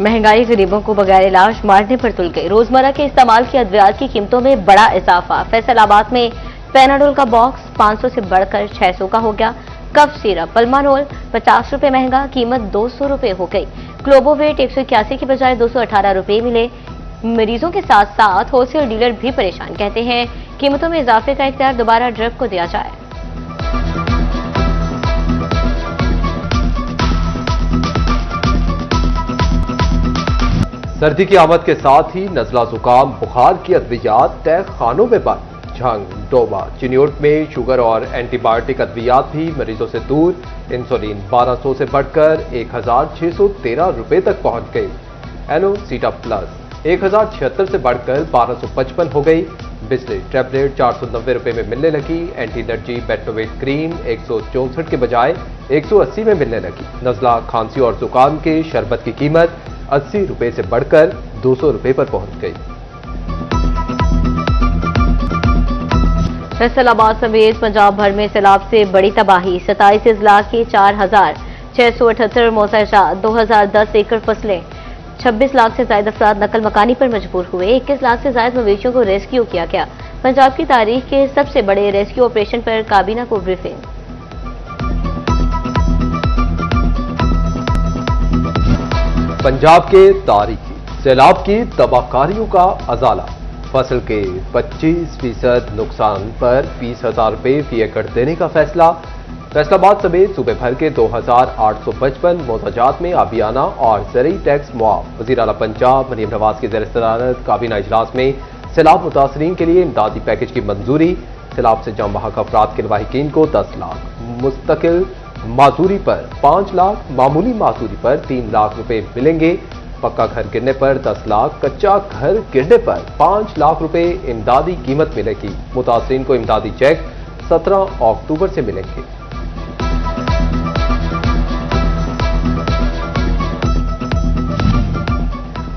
महंगाई गरीबों को बगैर इलाज मारने पर तुल गई। रोजमर्रा के इस्तेमाल की अद्वियात की कीमतों में बड़ा इजाफा। फैसलाबाद में पैनाडोल का बॉक्स 500 से बढ़कर 600 का हो गया। कफ सिरप पल्मानोल 50 रुपए महंगा, कीमत 200 रुपए हो गई। क्लोबोवेट 181 की बजाय 218 रुपए मिले। मरीजों के साथ साथ होलसेल डीलर भी परेशान, कहते हैं कीमतों में इजाफे का इख्तियार दोबारा ड्रग को दिया जाए। सर्दी की आमद के साथ ही नजला जुकाम बुखार की अद्वियात तय खानों में बंद। झंग, डोबा, चिन्योट में शुगर और एंटीबायोटिक अद्वियात भी मरीजों से दूर। इंसुलिन 1200 से बढ़कर 1613 रुपए तक पहुंच गई। एनोसीटा प्लस 1076 से बढ़कर 1255 हो गई। बिस्लेट टैबलेट 490 रुपए में मिलने लगी। एंटी एलर्जी बेटोवेट क्रीम 164 के बजाय 180 में मिलने लगी। नजला, खांसी और जुकाम के शरबत की कीमत 80 रुपए से बढ़कर 200 रुपए पर पहुंच गई। फैसलाबाद समेत पंजाब भर में सैलाब से बड़ी तबाही। 27 अजला के 4678 मोजाजात, 2010 एकड़ फसलें, 26 लाख से ज्यादा अफराद नकल मकानी पर मजबूर हुए। 21 लाख से ज्यादा मवेशियों को रेस्क्यू किया गया। पंजाब की तारीख के सबसे बड़े रेस्क्यू ऑपरेशन पर काबीना को ब्रीफिंग। पंजाब के तारीखी सैलाब की तबाहकारियों का अजाला। फसल के 25% नुकसान पर 20,000 रुपए फी एकड़ देने का फैसला। फैसलाबाद समेत सूबे भर के 2855 मोजाजात में आबियाना और ज़रई टैक्स मुआफ। वज़ीर आला पंजाब मरीम नवाज की ज़ेर सदारत काबीना इजलास में सैलाब मुतासरीन के लिए इमदादी पैकेज की मंजूरी। सैलाब से जाम बहक अफराद के लवाहिकीन को 10 लाख, मुस्तकिल माजूरी पर 5 लाख, मामूली माजूरी पर 3 लाख रुपए मिलेंगे। पक्का घर गिरने पर 10 लाख, कच्चा घर गिरने पर 5 लाख रुपए इमदादी कीमत मिलेगी। मुतासरीन को इमदादी चेक 17 अक्टूबर से मिलेंगे।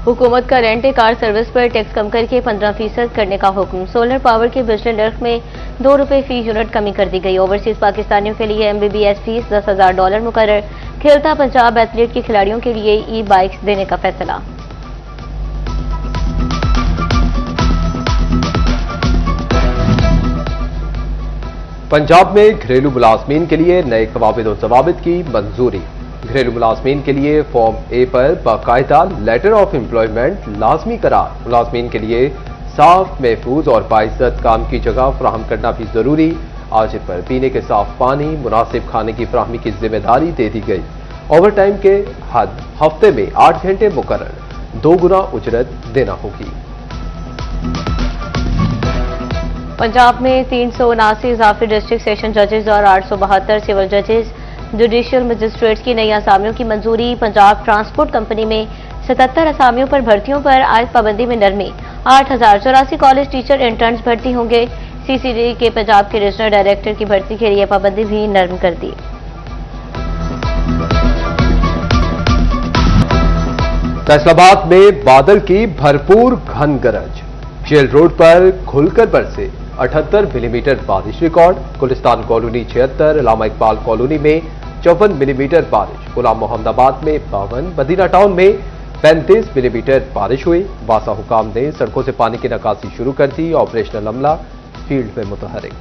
हुकूमत का रेंट ए कार सर्विस पर टैक्स कम करके 15% करने का हुक्म। सोलर पावर के बिजली नर्ख में 2 रुपए फी यूनिट कमी कर दी गई। ओवरसीज पाकिस्तानियों के लिए MBBS फीस $10,000 मुकर्रर। खेलता पंजाब एथलीट के खिलाड़ियों के लिए ई बाइक्स देने का फैसला। पंजाब में घरेलू मुलाजमीन के लिए नए कवाबिद और जवाबित की मंजूरी। घरेलू मुलाजमीन के लिए फॉर्म ए पर बाकायदा लेटर ऑफ एम्प्लॉयमेंट लाजमी करार। मुलाजमीन के लिए साफ, महफूज और बाइज्जत काम की जगह फराहम करना भी जरूरी। आजिर पर पीने के साफ पानी, मुनासिब खाने की फराहमी की जिम्मेदारी दे दी गई। ओवर टाइम के हद हफ्ते में 8 घंटे मुकर्रर, 2 गुना उजरत देना होगी। पंजाब में 379 इजाफी डिस्ट्रिक्ट सेशन जजेस और 872 सिविल जजेस जुडिशियल मजिस्ट्रेट्स की नई असामियों की मंजूरी। पंजाब ट्रांसपोर्ट कंपनी में 77 असामियों पर भर्तियों पर आयद पाबंदी में नरमी। 8084 कॉलेज टीचर इंटर्न्स भर्ती होंगे। CCD के पंजाब के रीजनल डायरेक्टर की भर्ती के लिए पाबंदी भी नरम कर दी। फैसलाबाद में बादल की भरपूर घन गरज। जेल रोड पर खुलकर बरसे 78 मिलीमीटर बारिश रिकॉर्ड। गुलिस्तान कॉलोनी 76, इलामा इकबाल कॉलोनी में 54 मिलीमीटर बारिश। गुलाम मोहम्मदाबाद में 52, मदीना टाउन में 35 मिलीमीटर बारिश हुई। वासा हुकाम ने सड़कों से पानी की निकासी शुरू कर दी। ऑपरेशनल अमला फील्ड में मुतहरिक।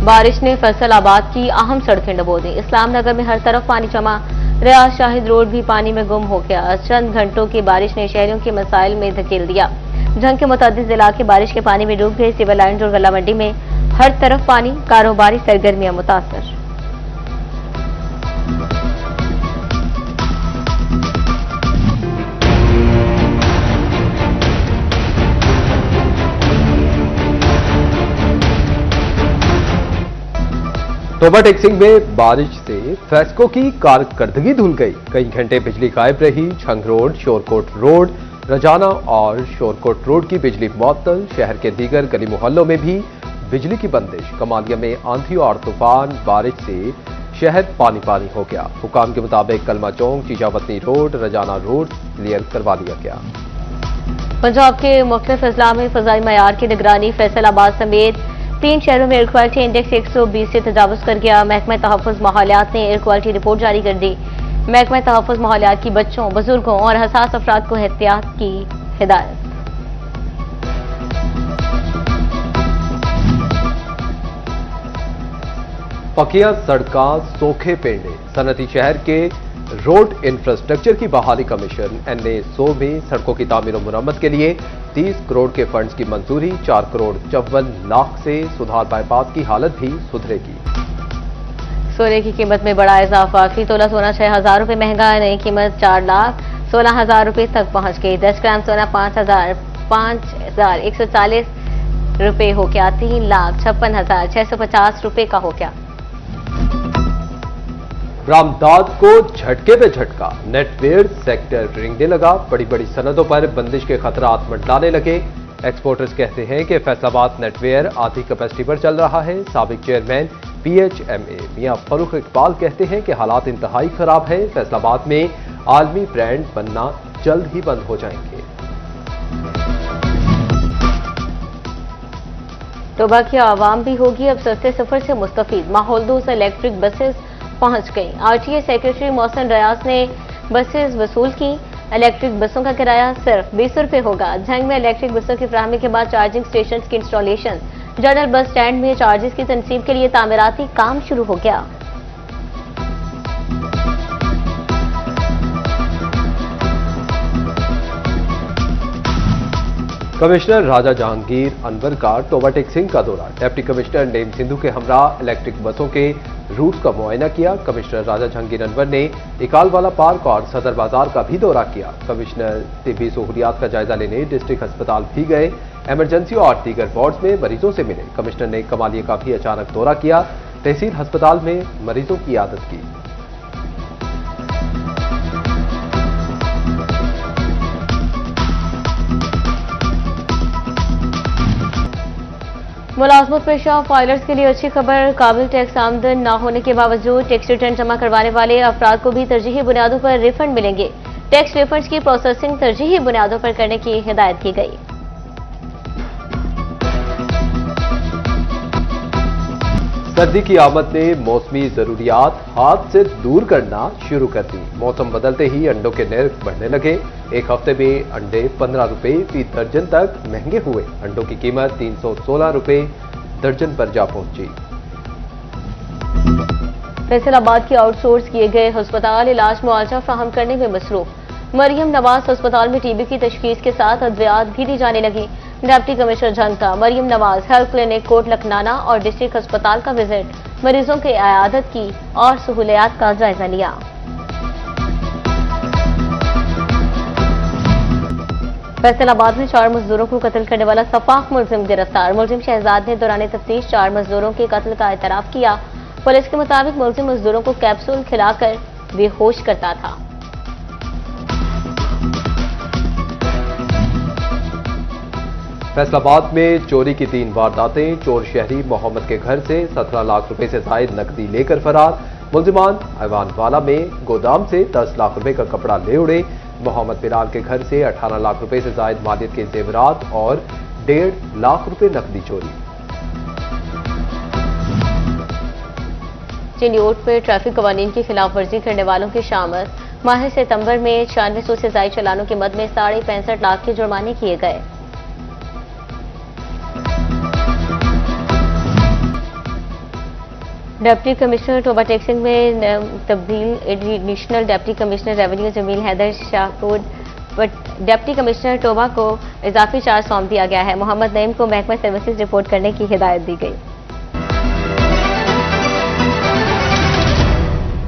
बारिश ने फैसलाबाद की अहम सड़कें डबो दी। इस्लाम नगर में हर तरफ पानी जमा। रियाज शाहिद रोड भी पानी में गुम हो गया। चंद घंटों की बारिश ने शहरियों के मसाइल में धकेल दिया। जंग के मुतअद्दिद इलाके बारिश के पानी में डूब गए। सिविल लाइन्स और गला मंडी में हर तरफ पानी, कारोबारी सरगर्मियां मुतासर। टोबा टेक्सिंग में बारिश से फैस्को की कारकर्दगी धुल गई। कई घंटे बिजली गायब रही। छंग रोड, शोरकोट रोड, रजाना और शोरकोट रोड की बिजली मुअत्तल। शहर के दीगर गली मोहल्लों में भी बिजली की बंदिश। कमालिया में आंधी और तूफान बारिश से शहर पानी पानी हो गया। हुकाम के मुताबिक कलमा चौक, चीजावतनी रोड, रजाना रोड क्लियर करवा दिया गया। पंजाब के मुख्तलिफ अजला में फजाई मयार की निगरानी। फैसलाबाद समेत 3 शहरों में एयर क्वालिटी इंडेक्स 120 से तजावुज कर गया। महकमा तहफ़्फ़ुज़ माहौलियात ने एयर क्वालिटी रिपोर्ट जारी कर दी। महकमा तहफ़्फ़ुज़ माहौलियात की बच्चों, बुजुर्गों और हसास अफराद को एहतियात की हिदायत। पकिया सड़कां, सोखे पेड़े, सनती शहर के रोड इंफ्रास्ट्रक्चर की बहाली कमीशन NA100 में सड़कों की तामीर और मुरम्मत के लिए 30 करोड़ के फंड्स की मंजूरी। 4 करोड़ 54 लाख से सुधार बाईपास की हालत भी सुधरेगी। सोने की कीमत में बड़ा इजाफा। फी तोला सोना 6,000 रुपये महंगा। नई कीमत 4,16,000 रुपये तक पहुंच गई। 10 ग्राम सोना 5,140 रुपये हो गया। 3,56,650 रुपये का हो गया। बरामदात को झटके पे झटका। नेटवेयर सेक्टर रेंगने लगा। बड़ी बड़ी सनदों पर बंदिश के खतरात मंडलाने लगे। एक्सपोर्टर्स कहते हैं कि फैसलाबाद नेटवेयर आधी कैपेसिटी पर चल रहा है। साबिक चेयरमैन PHMA मियां फरूख इकबाल कहते हैं कि हालात इंतहाई खराब है। फैसलाबाद में आलमी ब्रांड बनना जल्द ही बंद हो जाएंगे। टोबा की आवाम भी होगी अब सस्ते सफर से मुस्तफीद। माहौलदोज इलेक्ट्रिक बसेस पहुंच गई। RTA सेक्रेटरी मोहसिन रियाज ने बसेस वसूल की। इलेक्ट्रिक बसों का किराया सिर्फ 20 रुपये होगा। झंग में इलेक्ट्रिक बसों की फराहमी के बाद चार्जिंग स्टेशन की इंस्टॉलेशन। जनरल बस स्टैंड में चार्जेस की तनसीब के लिए तामीराती काम शुरू हो गया। कमिश्नर राजा जहांगीर अनवर का टोबा टेक्सिंग का दौरा। डिप्टी कमिश्नर नेम सिंधु के हमरा इलेक्ट्रिक बसों के रूट का मुआयना किया। कमिश्नर राजा जहांगीर अनवर ने इकालवाला पार्क और सदर बाजार का भी दौरा किया। कमिश्नर तिब्बी सहूलियात का जायजा लेने डिस्ट्रिक्ट अस्पताल भी गए। इमरजेंसी और दीगर वार्ड्स में मरीजों से मिले। कमिश्नर ने कमालिया का भी अचानक दौरा किया। तहसील अस्पताल में मरीजों की इयादत की। मुलाजमत पेशा फाइलर्स के लिए अच्छी खबर। काबिल टैक्स आमदन न होने के बावजूद टैक्स रिटर्न जमा करवाने वाले अफराद को भी तरजीही बुनियादों पर रिफंड मिलेंगे। टैक्स रिफंड्स की प्रोसेसिंग तरजीही बुनियादों पर करने की हिदायत की गई। सर्दी की आमद ने मौसमी जरूरियात हाथ से दूर करना शुरू कर दी। मौसम बदलते ही अंडों के निर्ख बढ़ने लगे। एक हफ्ते में अंडे 15 रुपए फी दर्जन तक महंगे हुए। अंडों की कीमत 316 रुपए दर्जन पर जा पहुंची। फैसलाबाद के आउटसोर्स किए गए अस्पताल इलाज मुआवजा फराहम करने में मसरूफ। मरियम नवाज अस्पताल में TB की तशखीस के साथ अद्वियात भी दी जाने लगी। डिप्टी कमिश्नर जंग का मरियम नवाज हेल्थ क्लिनिक कोट लखनाना और डिस्ट्रिक्ट अस्पताल का विजिट। मरीजों के इयादत की और सहूलियात का जायजा लिया। फैसलाबाद में 4 मजदूरों को कत्ल करने वाला सफाक मुलजिम गिरफ्तार। मुलजिम शहजाद ने दौरान तफ्तीश 4 मजदूरों के कत्ल का एतराफ किया। पुलिस के मुताबिक मुलजिम मजदूरों को कैप्सूल खिलाकर बेहोश करता था। फैसलाबाद में चोरी की 3 वारदातें। चोर शहरी मोहम्मद के घर से 17 लाख रुपए से जायद नकदी लेकर फरार। मुलजिमान ऐवानवाला में गोदाम से 10 लाख रुपए का कपड़ा ले उड़े। मोहम्मद बिलाल के घर से 18 लाख रुपए से जायद मालियत के जेवरात और 1.5 लाख रुपए नकदी चोरी। चिलियोट में ट्रैफिक कवानीन की खिलाफ वर्जी करने वालों की शामत। माह सितंबर में 9600 से जायद चालानों के मद में 65.5 लाख के जुर्माने किए गए। डिप्टी कमिश्नर टोबा टेक्सिंग में तब्दील। Additional deputy commissioner revenue Jameel Haider Shahpur deputy commissioner Toba को इजाफी चार्ज सौंप दिया गया है। मोहम्मद नईम को महकमा सर्विसेज रिपोर्ट करने की हिदायत दी गई।